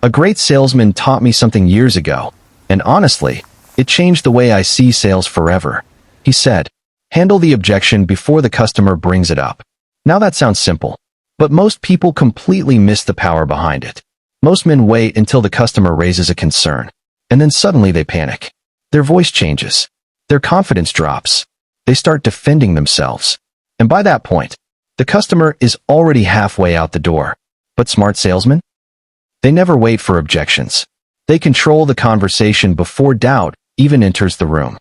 A great salesman taught me something years ago, and honestly, it changed the way I see sales forever. He said, handle the objection before the customer brings it up. Now that sounds simple, but most people completely miss the power behind it. Most men wait until the customer raises a concern, and then suddenly they panic. Their voice changes. Their confidence drops. They start defending themselves. And by that point, the customer is already halfway out the door. But smart salesmen? They never wait for objections. They control the conversation before doubt even enters the room.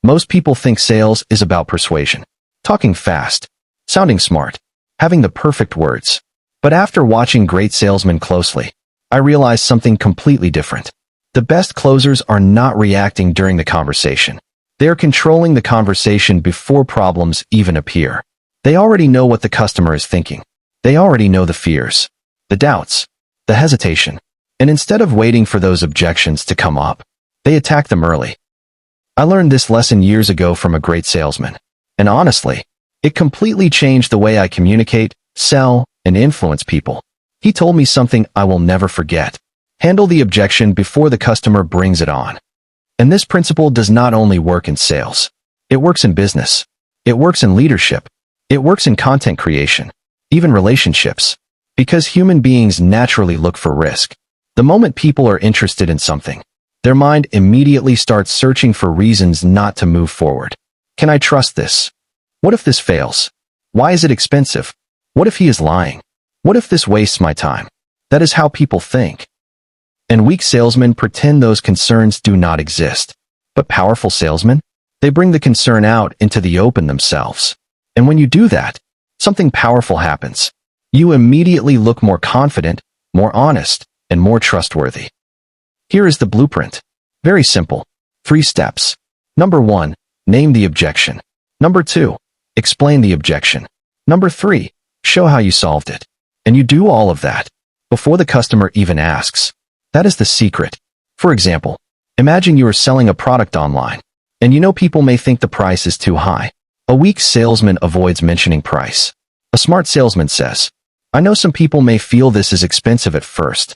Most people think sales is about persuasion, talking fast, sounding smart, having the perfect words. But after watching great salesmen closely, I realized something completely different. The best closers are not reacting during the conversation. They are controlling the conversation before problems even appear. They already know what the customer is thinking. They already know the fears, the doubts, the hesitation. And instead of waiting for those objections to come up, they attack them early. I learned this lesson years ago from a great salesman. And honestly, it completely changed the way I communicate, sell, and influence people. He told me something I will never forget. Handle the objection before the customer brings it on. And this principle does not only work in sales. It works in business. It works in leadership. It works in content creation, even relationships. Because human beings naturally look for risk. The moment people are interested in something, their mind immediately starts searching for reasons not to move forward. Can I trust this? What if this fails? Why is it expensive? What if he is lying? What if this wastes my time? That is how people think. And weak salesmen pretend those concerns do not exist. But powerful salesmen? They bring the concern out into the open themselves. And when you do that, something powerful happens. You immediately look more confident, more honest, and more trustworthy. Here is the blueprint. Very simple. 3 steps. Number 1, name the objection. Number 2, explain the objection. Number 3, show how you solved it. And you do all of that before the customer even asks. That is the secret. For example, imagine you are selling a product online, and you know people may think the price is too high. A weak salesman avoids mentioning price. A smart salesman says, I know some people may feel this is expensive at first,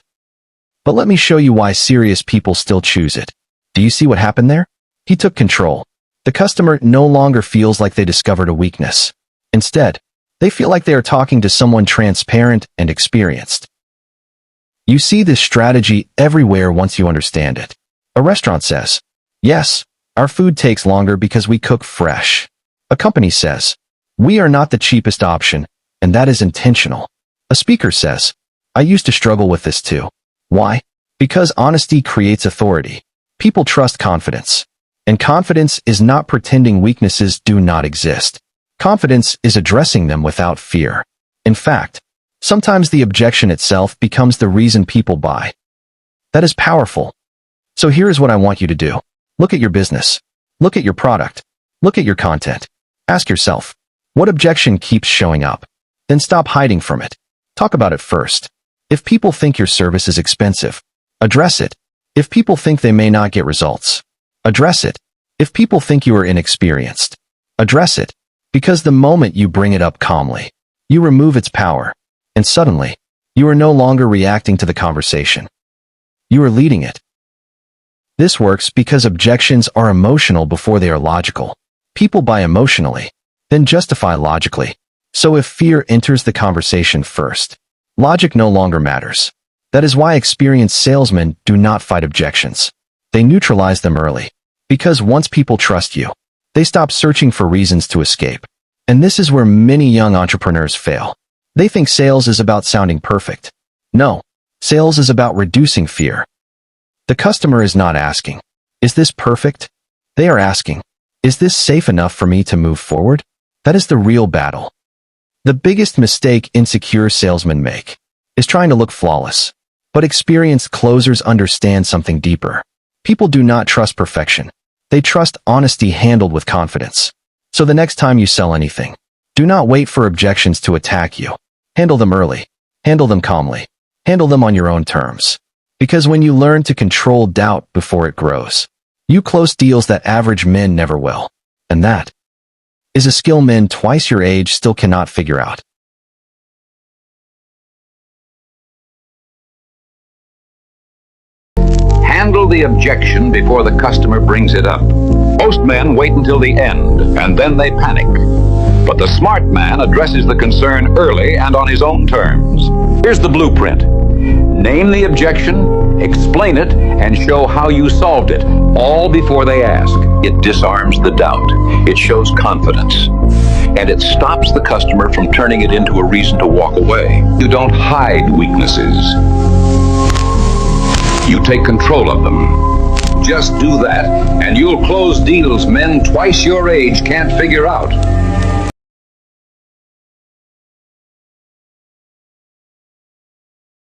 but let me show you why serious people still choose it. Do you see what happened there? He took control. The customer no longer feels like they discovered a weakness. Instead, they feel like they are talking to someone transparent and experienced. You see this strategy everywhere once you understand it. A restaurant says, yes, our food takes longer because we cook fresh. A company says, we are not the cheapest option, and that is intentional. A speaker says, I used to struggle with this too. Why? Because honesty creates authority. People trust confidence. And confidence is not pretending weaknesses do not exist. Confidence is addressing them without fear. In fact, sometimes the objection itself becomes the reason people buy. That is powerful. So here is what I want you to do. Look at your business. Look at your product. Look at your content. Ask yourself, what objection keeps showing up? Then stop hiding from it. Talk about it first. If people think your service is expensive, address it. If people think they may not get results, address it. If people think you are inexperienced, address it. Because the moment you bring it up calmly, you remove its power. And suddenly, you are no longer reacting to the conversation. You are leading it. This works because objections are emotional before they are logical. People buy emotionally, then justify logically. So if fear enters the conversation first, logic no longer matters. That is why experienced salesmen do not fight objections. They neutralize them early. Because once people trust you, they stop searching for reasons to escape. And this is where many young entrepreneurs fail. They think sales is about sounding perfect. No, sales is about reducing fear. The customer is not asking, is this perfect? They are asking, is this safe enough for me to move forward? That is the real battle. The biggest mistake insecure salesmen make is trying to look flawless. But experienced closers understand something deeper. People do not trust perfection. They trust honesty handled with confidence. So the next time you sell anything, do not wait for objections to attack you. Handle them early. Handle them calmly. Handle them on your own terms. Because when you learn to control doubt before it grows, you close deals that average men never will. And that is a skill men twice your age still cannot figure out. Handle the objection before the customer brings it up. Most men wait until the end, and then they panic. But the smart man addresses the concern early and on his own terms. Here's the blueprint. Name the objection, explain it, and show how you solved it, all before they ask. It disarms the doubt. It shows confidence. And it stops the customer from turning it into a reason to walk away. You don't hide weaknesses. You take control of them. Just do that, and you'll close deals men twice your age can't figure out.